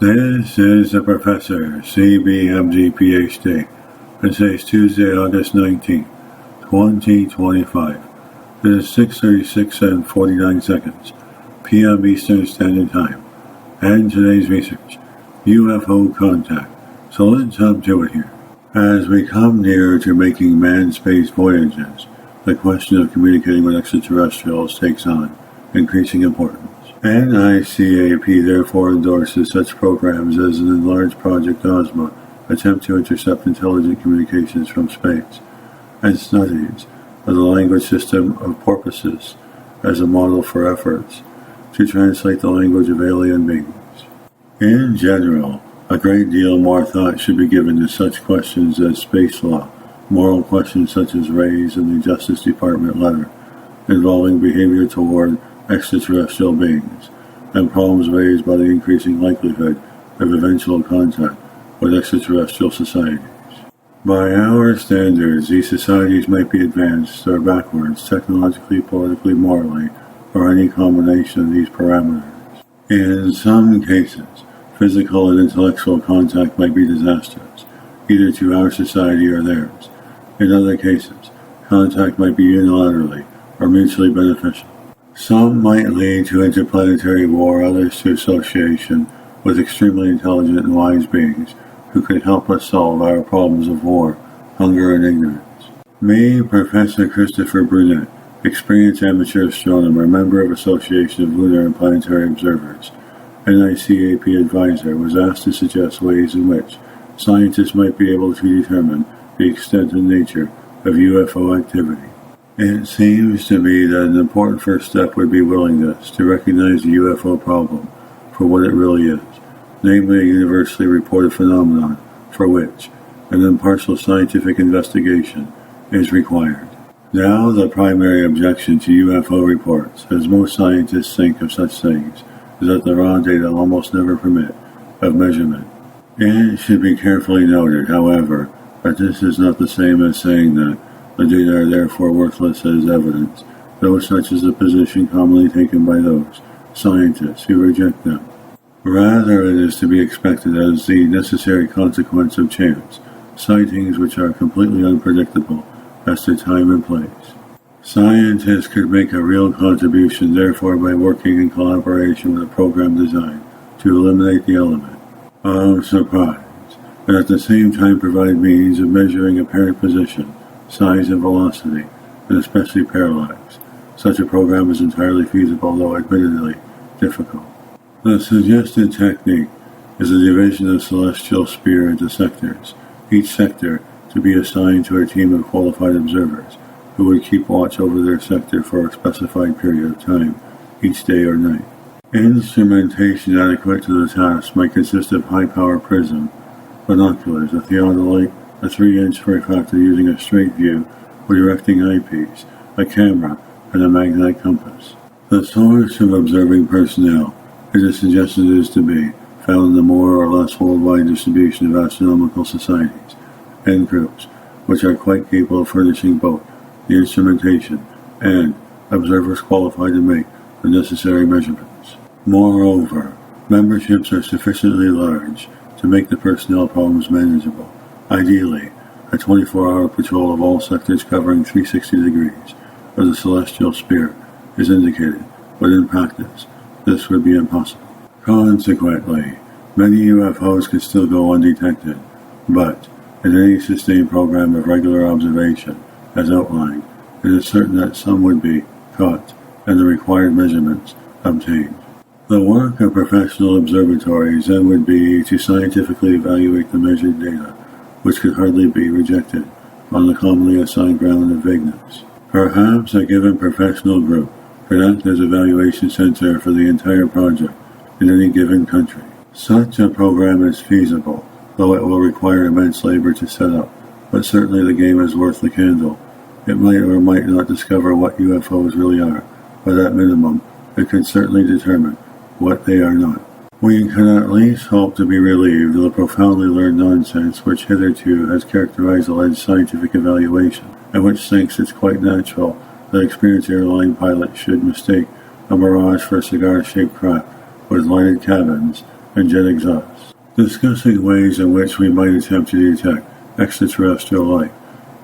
This is the Professor, CBMG PhD. Today's Tuesday, August 19th, 2025. It is 6:36 and 49 seconds, p.m. Eastern Standard Time. And today's research, UFO contact. So let's jump to it here. As we come nearer to making manned space voyages, the question of communicating with extraterrestrials takes on increasing importance. NICAP therefore endorses such programs as an enlarged Project Ozma, attempt to intercept intelligent communications from space, and studies of the language system of porpoises as a model for efforts to translate the language of alien beings. In general, a great deal more thought should be given to such questions as space law, moral questions such as raised in the Justice Department letter involving behavior toward extraterrestrial beings, and problems raised by the increasing likelihood of eventual contact with extraterrestrial societies. By our standards, these societies might be advanced or backwards, technologically, politically, morally, or any combination of these parameters. In some cases, physical and intellectual contact might be disastrous, either to our society or theirs. In other cases, contact might be unilaterally or mutually beneficial. Some might lead to interplanetary war, others to association with extremely intelligent and wise beings who could help us solve our problems of war, hunger, and ignorance. Me, Professor Christopher Brunet, experienced amateur astronomer, member of Association of Lunar and Planetary Observers, NICAP advisor, was asked to suggest ways in which scientists might be able to determine the extent and nature of UFO activity. It seems to me that an important first step would be willingness to recognize the UFO problem for what it really is, namely a universally reported phenomenon for which an impartial scientific investigation is required. Now, the primary objection to UFO reports, as most scientists think of such things, is that the raw data almost never permit of measurement. It should be carefully noted, however, that this is not the same as saying that the data are therefore worthless as evidence, though such is the position commonly taken by those scientists who reject them. Rather, it is to be expected as the necessary consequence of chance, sightings which are completely unpredictable as to time and place. Scientists could make a real contribution, therefore, by working in collaboration with a program designed to eliminate the element of surprise, and at the same time provide means of measuring apparent position, size, and velocity, and especially parallax. Such a program is entirely feasible, though admittedly difficult. The suggested technique is a division of celestial sphere into sectors, each sector to be assigned to a team of qualified observers who would keep watch over their sector for a specified period of time, each day or night. Instrumentation adequate to the task might consist of high-power prism, binoculars, a theodolite, a 3-inch refractor using a straight view with directing eyepiece, a camera, and a magnetic compass. The source of observing personnel, as it suggested is to be, found in the more or less worldwide distribution of astronomical societies and groups, which are quite capable of furnishing both the instrumentation and observers qualified to make the necessary measurements. Moreover, memberships are sufficiently large to make the personnel problems manageable. Ideally, a 24-hour patrol of all sectors covering 360 degrees of the celestial sphere is indicated, but in practice, this would be impossible. Consequently, many UFOs could still go undetected, but in any sustained program of regular observation, as outlined, it is certain that some would be caught and the required measurements obtained. The work of professional observatories then would be to scientifically evaluate the measured data, which could hardly be rejected on the commonly assigned ground of vagueness. Perhaps a given professional group could act as evaluation center for the entire project in any given country. Such a program is feasible, though it will require immense labor to set up, but certainly the game is worth the candle. It might or might not discover what UFOs really are, but at minimum, it could certainly determine what they are not. We can at least hope to be relieved of the profoundly learned nonsense which hitherto has characterized alleged scientific evaluation, and which thinks it's quite natural that experienced airline pilots should mistake a mirage for a cigar-shaped craft with lighted cabins and jet exhausts, discussing ways in which we might attempt to detect extraterrestrial life.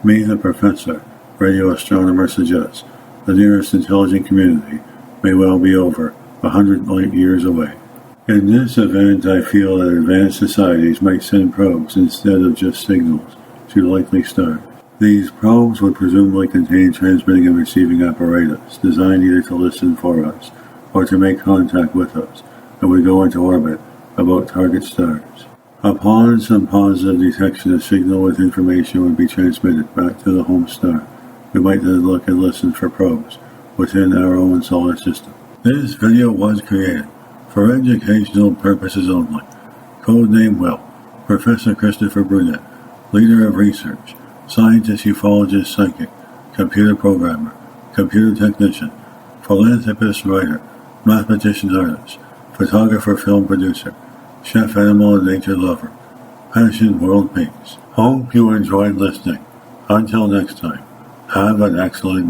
Me, the professor, radio astronomer, suggests the nearest intelligent community may well be over 100 light years away. In this event, I feel that advanced societies might send probes instead of just signals to likely stars. These probes would presumably contain transmitting and receiving apparatus designed either to listen for us or to make contact with us, and would go into orbit about target stars. Upon some positive detection, a signal with information would be transmitted back to the home star. We might then look and listen for probes within our own solar system. This video was created for educational purposes only. Codename Will, Professor Christopher Brunet, leader of research, scientist, ufologist, psychic, computer programmer, computer technician, philanthropist, writer, mathematician, artist, photographer, film producer, chef, animal, and nature lover. Passion, world peace. Hope you enjoyed listening. Until next time, have an excellent day.